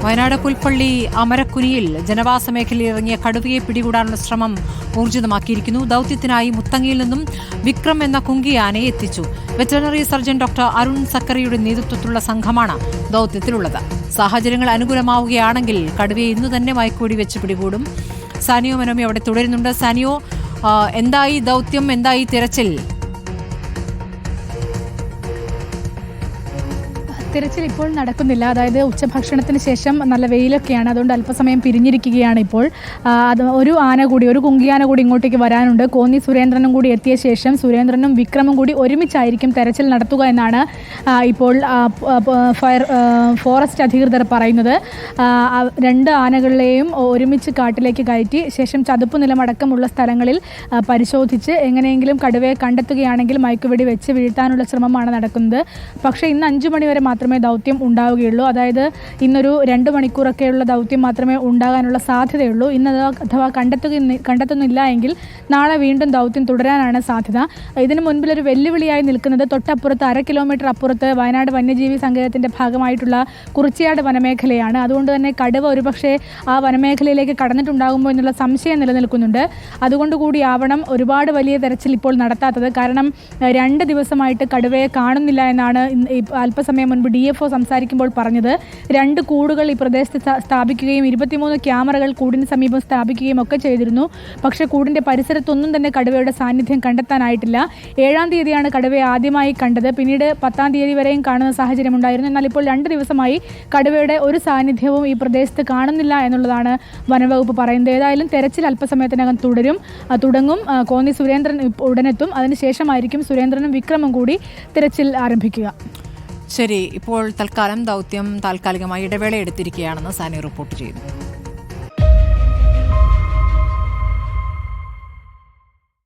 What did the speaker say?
വയനാട് പുൽപ്പള്ളി അമരക്കുനിയിൽ ജനവാസ മേഖലയിൽ ഇറങ്ങിയ കടുവയെ പിടികൂടാനുള്ള ശ്രമം ഊർജിതമാക്കിയിരിക്കുന്നു. ദൌത്യത്തിനായി മുത്തങ്ങയിൽ നിന്നും വിക്രം എന്ന കുങ്കിയാനയെ എത്തിച്ചു. വെറ്ററിനറി സർജൻ ഡോക്ടർ അരുൺ സക്കറിയുടെ നേതൃത്വത്തിലുള്ള സംഘമാണ് ദൌത്യത്തിലുള്ളത്. സാഹചര്യങ്ങൾ അനുകൂലമാവുകയാണെങ്കിൽ കടുവയെ ഇന്നു തന്നെ മയക്കുവെടി വെച്ച് പിടികൂടും. സാനിയോ മനോമി അവിടെ തുടരുന്നുണ്ട്. സാനിയോ, എന്തായി ദൌത്യം, എന്തായി തിരച്ചിൽ? തിരച്ചിൽ ഇപ്പോൾ നടക്കുന്നില്ല. അതായത് ഉച്ചഭക്ഷണത്തിന് ശേഷം നല്ല വെയിലൊക്കെയാണ്, അതുകൊണ്ട് അല്പസമയം പിരിഞ്ഞിരിക്കുകയാണ് ഇപ്പോൾ. അത് ഒരു കുങ്കിയാന കൂടി ഇങ്ങോട്ടേക്ക് വരാനുണ്ട്. കോന്നി സുരേന്ദ്രനും കൂടി എത്തിയ ശേഷം സുരേന്ദ്രനും വിക്രമും കൂടി ഒരുമിച്ചായിരിക്കും തെരച്ചിൽ നടത്തുക എന്നാണ് ഇപ്പോൾ ഫോറസ്റ്റ് അധികൃതർ പറയുന്നത്. രണ്ട് ആനകളെയും ഒരുമിച്ച് കാട്ടിലേക്ക് കയറ്റി ശേഷം ചതുപ്പ് നിലമടക്കമുള്ള സ്ഥലങ്ങളിൽ പരിശോധിച്ച് എങ്ങനെയെങ്കിലും കടുവയെ കണ്ടെത്തുകയാണെങ്കിൽ മയക്കുവെടി വെച്ച് വീഴ്ത്താനുള്ള ശ്രമമാണ് നടക്കുന്നത്. പക്ഷേ ഇന്ന് 5 മണി വരെ മാത്രമേ ദൗത്യം ഉണ്ടാവുകയുള്ളൂ. അതായത് ഇന്നൊരു 2 മണിക്കൂറൊക്കെയുള്ള ദൗത്യം മാത്രമേ ഉണ്ടാകാനുള്ള സാധ്യതയുള്ളൂ. ഇന്ന് അഥവാ കണ്ടെത്തുന്നില്ല എങ്കിൽ നാളെ വീണ്ടും ദൗത്യം തുടരാനാണ് സാധ്യത. ഇതിനു മുൻപിലൊരു വെല്ലുവിളിയായി നിൽക്കുന്നത് തൊട്ടപ്പുറത്ത് 1/2 കിലോമീറ്റർ അപ്പുറത്ത് വയനാട് വന്യജീവി സങ്കേതത്തിൻ്റെ ഭാഗമായിട്ടുള്ള കുറിച്യാട് വനമേഖലയാണ്. അതുകൊണ്ട് തന്നെ കടുവ ഒരുപക്ഷെ ആ വനമേഖലയിലേക്ക് കടന്നിട്ടുണ്ടാകുമോ എന്നുള്ള സംശയം നിലനിൽക്കുന്നുണ്ട്. അതുകൊണ്ടുകൂടി ആവണം ഒരുപാട് വലിയ തെരച്ചിൽ ഇപ്പോൾ നടത്താത്തത്. കാരണം 2 ദിവസമായിട്ട് കടുവയെ കാണുന്നില്ല എന്നാണ് അല്പസമയം മുൻപ് DFO സംസാരിക്കുമ്പോൾ പറഞ്ഞത്. 2 കൂടുകൾ ഈ പ്രദേശത്ത് സ്ഥാപിക്കുകയും 23 ക്യാമറകൾ കൂടിന് സമീപം സ്ഥാപിക്കുകയും ഒക്കെ ചെയ്തിരുന്നു. പക്ഷേ കൂടിൻ്റെ പരിസരത്തൊന്നും തന്നെ കടുവയുടെ സാന്നിധ്യം കണ്ടെത്താനായിട്ടില്ല. 7-ാം തീയതിയാണ് കടുവയെ ആദ്യമായി കണ്ടത്. പിന്നീട് 10-ാം തീയതി വരെയും കാണുന്ന സാഹചര്യം ഉണ്ടായിരുന്നു. എന്നാൽ ഇപ്പോൾ 2 ദിവസമായി കടുവയുടെ ഒരു സാന്നിധ്യവും ഈ പ്രദേശത്ത് കാണുന്നില്ല എന്നുള്ളതാണ് വനംവകുപ്പ് പറയുന്നത്. ഏതായാലും തെരച്ചിൽ അല്പസമയത്തിനകം തുടങ്ങും. കോന്നി സുരേന്ദ്രൻ ഉടനെത്തും. അതിനുശേഷമായിരിക്കും സുരേന്ദ്രനും വിക്രമും കൂടി തിരച്ചിൽ ആരംഭിക്കുക. ശരി, ഇപ്പോൾ തൽക്കാലം ദൗത്യം താൽക്കാലികമായി ഇടവേള എടുത്തിരിക്കുകയാണെന്ന് സാനി റിപ്പോർട്ട് ചെയ്യുന്നു.